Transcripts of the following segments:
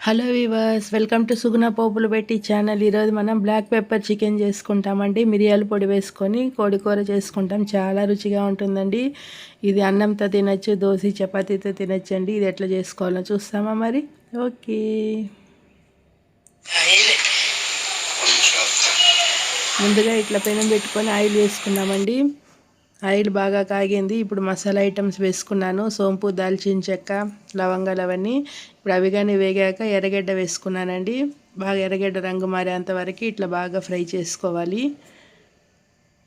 Hello weavers, welcome to సుగుణ పోపులు పెట్టి channel. ఈరోజు మనం బ్లాక్ పెప్పర్ చికెన్ చేసుకుంటామండి. మిరియాల పొడి వేసుకొని కోడికూర చేసుకుంటాం. చాలా రుచిగా ఉంటుందండి. ఇది అన్నంతో తినచ్చు, దోశ చపాతీతో తినచ్చండి. ఇది ఎట్లా చేసుకోవాలో చూస్తామా మరి? ఓకే. ముందుగా ఇట్లా పెనం పెట్టుకొని ఆయిల్ వేసుకున్నామండి. ఆయిల్ బాగా కాగింది. ఇప్పుడు మసాలా ఐటమ్స్ వేసుకున్నాను. సోంపు, దాల్చిన చెక్క, లవంగాలు అవన్నీ. ఇప్పుడు అవి కానీ వేగాక ఎర్రగడ్డ వేసుకున్నానండి. బాగా ఎర్రగడ్డ రంగు మారేంత వరకు ఇట్లా బాగా ఫ్రై చేసుకోవాలి.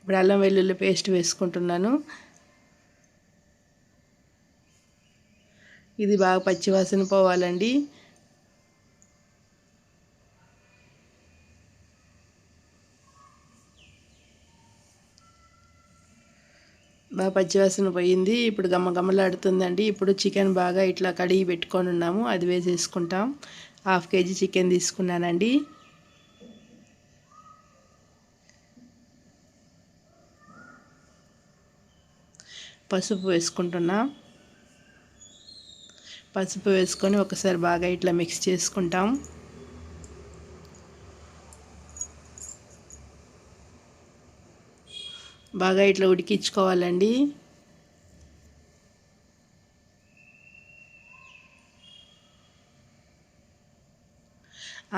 ఇప్పుడు అల్లం వెల్లుల్లి పేస్ట్ వేసుకుంటున్నాను. ఇది బాగా పచ్చివాసన పోవాలండి. బాగా పచ్చివాసన పోయింది. ఇప్పుడు గమ్మలాడుతుందండి. ఇప్పుడు చికెన్ బాగా ఇట్లా కడిగి పెట్టుకొని ఉన్నాము, అది వేసేసుకుంటాం. 1/2 kg చికెన్ తీసుకున్నానండి. పసుపు వేసుకుంటున్నా. పసుపు వేసుకొని ఒకసారి బాగా ఇట్లా మిక్స్ చేసుకుంటాం. బాగా ఇట్లా ఉడికించుకోవాలండి.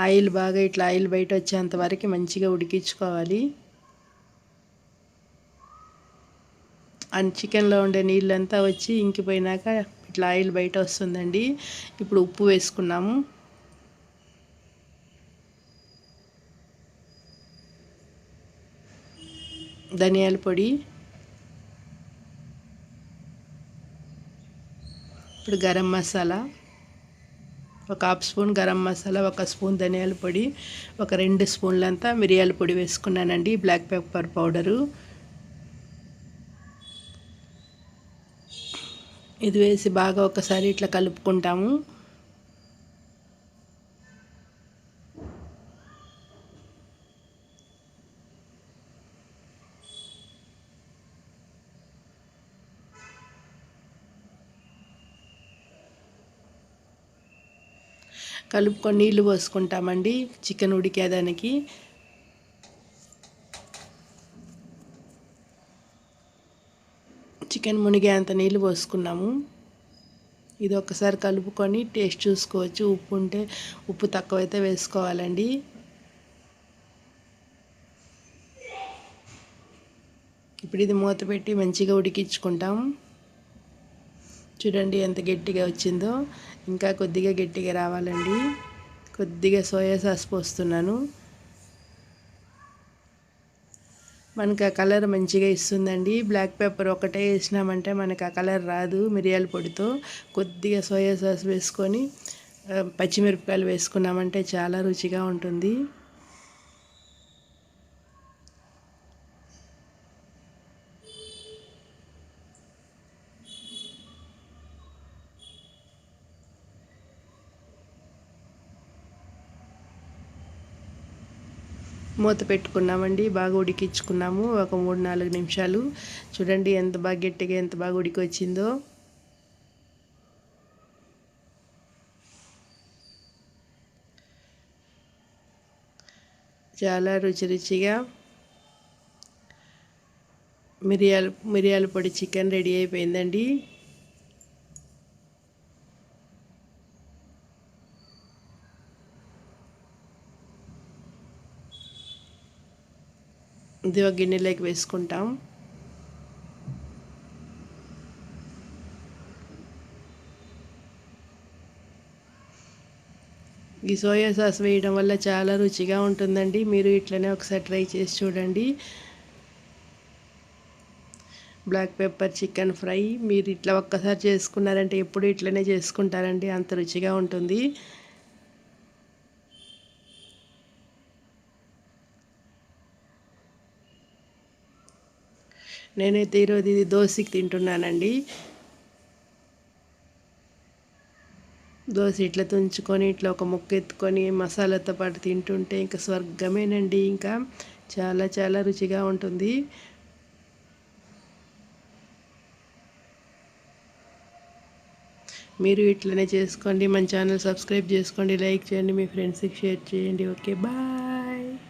ఆయిల్ బాగా ఇట్లా ఆయిల్ బయట వచ్చేంత వరకు మంచిగా ఉడికించుకోవాలి. చికెన్లో ఉండే నీళ్ళంతా వచ్చి ఇంకిపోయినాక ఇట్లా ఆయిల్ బయట వస్తుందండి. ఇప్పుడు ఉప్పు వేసుకున్నాము. ధనియాల పొడి, ఇప్పుడు గరం మసాలా, ఒక 1/2 స్పూన్ గరం మసాలా, 1 స్పూన్ ధనియాల పొడి, ఒక 2 స్పూన్లంతా మిరియాల పొడి వేసుకున్నానండి. బ్లాక్ పెప్పర్ పౌడరు ఇది వేసి బాగా ఒకసారి ఇట్లా కలుపుకుంటాము. కలుపుకొని నీళ్ళు పోసుకుంటామండి చికెన్ ఉడికేదానికి. చికెన్ మునిగేంత నీళ్ళు పోసుకున్నాము. ఇది ఒకసారి కలుపుకొని టేస్ట్ చూసుకోవచ్చు. ఉప్పు ఉంటే ఉప్పు తక్కువైతే వేసుకోవాలండి. ఇప్పుడు ఇది మూత పెట్టి మంచిగా ఉడికించుకుంటాం. చూడండి ఎంత గట్టిగా వచ్చిందో. ఇంకా కొద్దిగా గట్టిగా రావాలండి. కొద్దిగా సోయా సాస్ పోస్తున్నాను. మనకు ఆ కలర్ మంచిగా ఇస్తుందండి. బ్లాక్ పెప్పర్ ఒకటే వేసినామంటే మనకు ఆ కలర్ రాదు. మిరియాల పొడితో కొద్దిగా సోయా సాస్ వేసుకొని పచ్చిమిరపకాయలు వేసుకున్నామంటే చాలా రుచిగా ఉంటుంది. మూత పెట్టుకున్నామండి. బాగా ఉడికించుకున్నాము ఒక 3-4 నిమిషాలు. చూడండి ఎంత బాగా గట్టిగా ఎంత బాగా ఉడికి వచ్చిందో. చాలా రుచిగా మిరియాల పొడి చికెన్ రెడీ అయిపోయిందండి. ఇది ఒక గిన్నెలోకి వేసుకుంటాం. ఈ సోయా సాస్ వేయడం వల్ల చాలా రుచిగా ఉంటుందండి. మీరు ఇట్లనే ఒకసారి ట్రై చేసి చూడండి. బ్లాక్ పెప్పర్ చికెన్ ఫ్రై మీరు ఇట్లా ఒక్కసారి చేసుకున్నారంటే ఎప్పుడు ఇట్లనే చేసుకుంటారండి, అంత రుచిగా ఉంటుంది. నేనైతే ఈరోజు ఇది దోశకి తింటున్నానండి. దోశ ఇట్లా తుంచుకొని ఇట్లా ఒక ముక్క ఎత్తుకొని మసాలాతో పాటు తింటుంటే ఇంకా స్వర్గమేనండి. ఇంకా చాలా చాలా రుచిగా ఉంటుంది. మీరు ఇట్లనే చేసుకోండి. మన ఛానల్ సబ్స్క్రైబ్ చేసుకోండి, లైక్ చేయండి, మీ ఫ్రెండ్స్కి షేర్ చేయండి. Okay, bye.